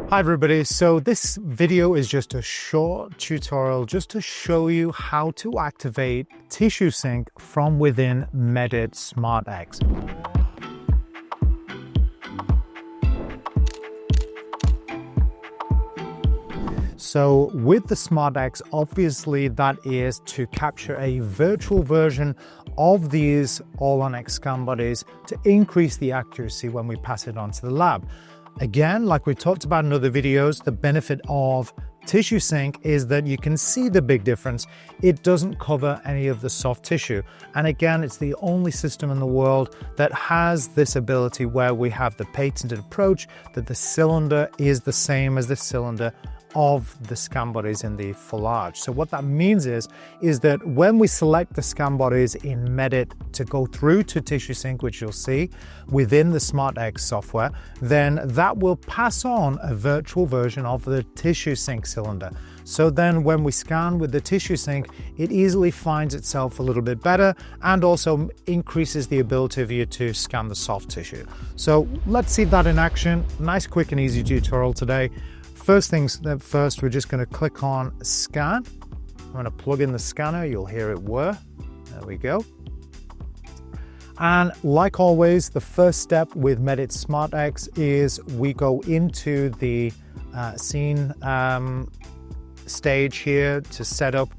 Hi everybody, so this video is just a short tutorial just to show you how to activate TissueSync from within Medit SmartX. So with the SmartX, obviously that is to capture a virtual version of these all-on-X scan bodies to increase the accuracy when we pass it on to the lab. Again, like we talked about in other videos, the benefit of TissueSync is that you can see the big difference. It doesn't cover any of the soft tissue. And again, it's the only system in the world that has this ability where we have the patented approach that the cylinder is the same as the cylinder of the scan bodies in the full arch. So what that means is that when we select the scan bodies in Medit to go through to TissueSync, which you'll see within the SmartX software, then that will pass on a virtual version of the TissueSync cylinder. So then when we scan with the TissueSync, it easily finds itself a little bit better and also increases the ability of you to scan the soft tissue. So let's see that in action. Nice, quick and easy tutorial today. First things first, we're just going to click on scan. I'm going to plug in the scanner. You'll hear it whir. There we go. And like always, the first step with Medit SmartX is we go into the scene stage here to set up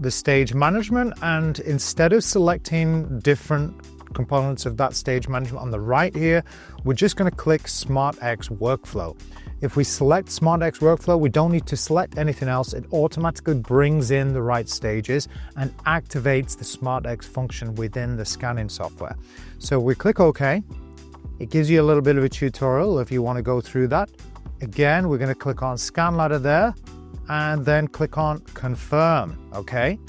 the stage management. And instead of selecting different components of that stage management on the right here, we're just going to click SmartX Workflow. If we select SmartX Workflow, we don't need to select anything else. It automatically brings in the right stages and activates the SmartX function within the scanning software. So we click OK. It gives you a little bit of a tutorial if you want to go through that. Again, we're going to click on Scan Ladder there and then click on Confirm. Okay.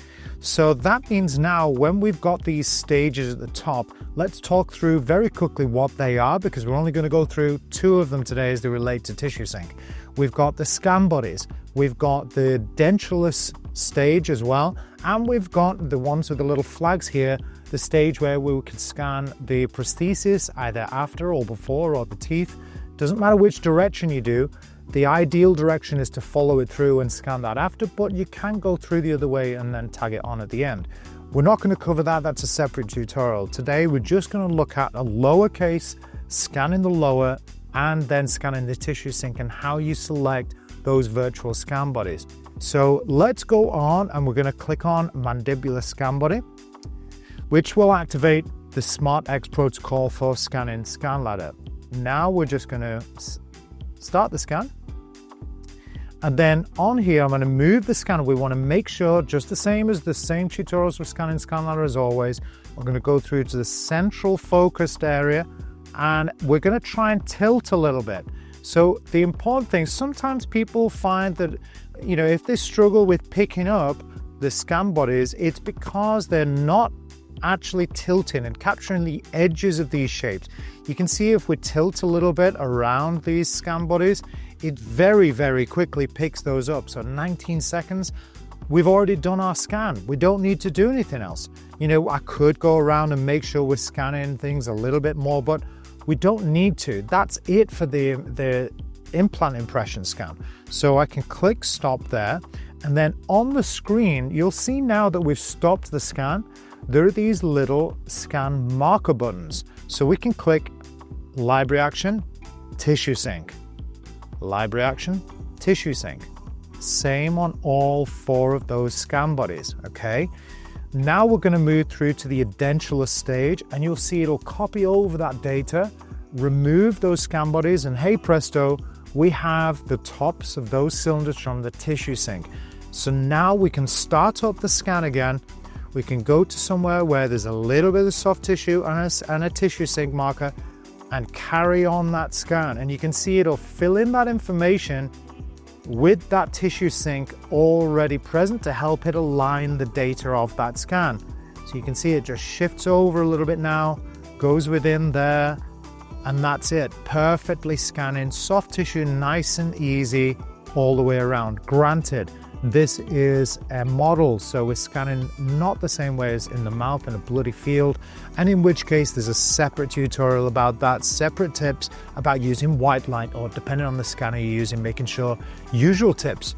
So that means now when we've got these stages at the top, let's talk through very quickly what they are, because we're only going to go through two of them today as they relate to TissueSync. We've got the scan bodies, we've got the dentulous stage as well, and we've got the ones with the little flags here, the stage where we can scan the prosthesis either after or before or the teeth. Doesn't matter which direction you do. The ideal direction is to follow it through and scan that after, but you can go through the other way and then tag it on at the end. We're not going to cover that, that's a separate tutorial. Today we're just going to look at a lowercase, scanning the lower and then scanning the TissueSync and how you select those virtual scan bodies. So let's go on and we're going to click on mandibular scan body, which will activate the SmartX protocol for scanning scan ladder. Now we're just going to start the scan. And then on here, I'm going to move the scanner. We want to make sure, just the same as the same tutorials for scanning scan ladder as always, we're going to go through to the central focused area and we're going to try and tilt a little bit. So the important thing, sometimes people find that, if they struggle with picking up the scan bodies, it's because they're not actually tilting and capturing the edges of these shapes. You can see if we tilt a little bit around these scan bodies, it very, very quickly picks those up. So 19 seconds, we've already done our scan. We don't need to do anything else. I could go around and make sure we're scanning things a little bit more, but we don't need to. That's it for the implant impression scan. So I can click stop there. And then on the screen, you'll see now that we've stopped the scan. There are these little scan marker buttons. So we can click Library Action, TissueSync. Library Action, TissueSync. Same on all four of those scan bodies, okay? Now we're going to move through to the edentulous stage and you'll see it'll copy over that data, remove those scan bodies, and hey presto, we have the tops of those cylinders from the TissueSync. So now we can start up the scan again. We can go to somewhere where there's a little bit of soft tissue and a TissueSync marker and carry on that scan. And you can see it'll fill in that information with that TissueSync already present to help it align the data of that scan. So you can see it just shifts over a little bit now, goes within there, and that's it. Perfectly scanning soft tissue, nice and easy all the way around. Granted, This is a model, so we're scanning not the same way as in the mouth in a bloody field, and in which case there's a separate tutorial about that, separate tips about using white light, or depending on the scanner you're using, making sure usual tips,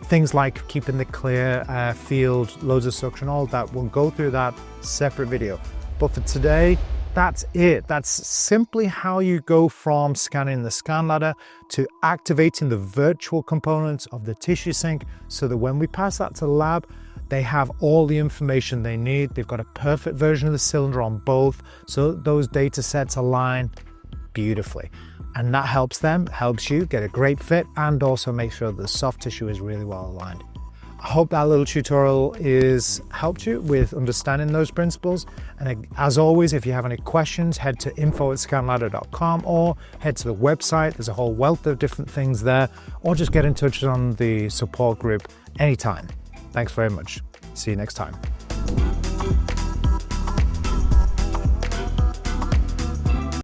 things like keeping the clear field, loads of suction, all that. We'll go through that separate video. But for today, that's it. That's simply how you go from scanning the scan ladder to activating the virtual components of the TissueSync, so that when we pass that to the lab, they have all the information they need. They've got a perfect version of the cylinder on both, so those data sets align beautifully. And that helps you get a great fit, and also make sure the soft tissue is really well aligned. I hope that little tutorial has helped you with understanding those principles. And as always, if you have any questions, head to info@scanladder.com or head to the website. There's a whole wealth of different things there, or just get in touch on the support group anytime. Thanks very much. See you next time.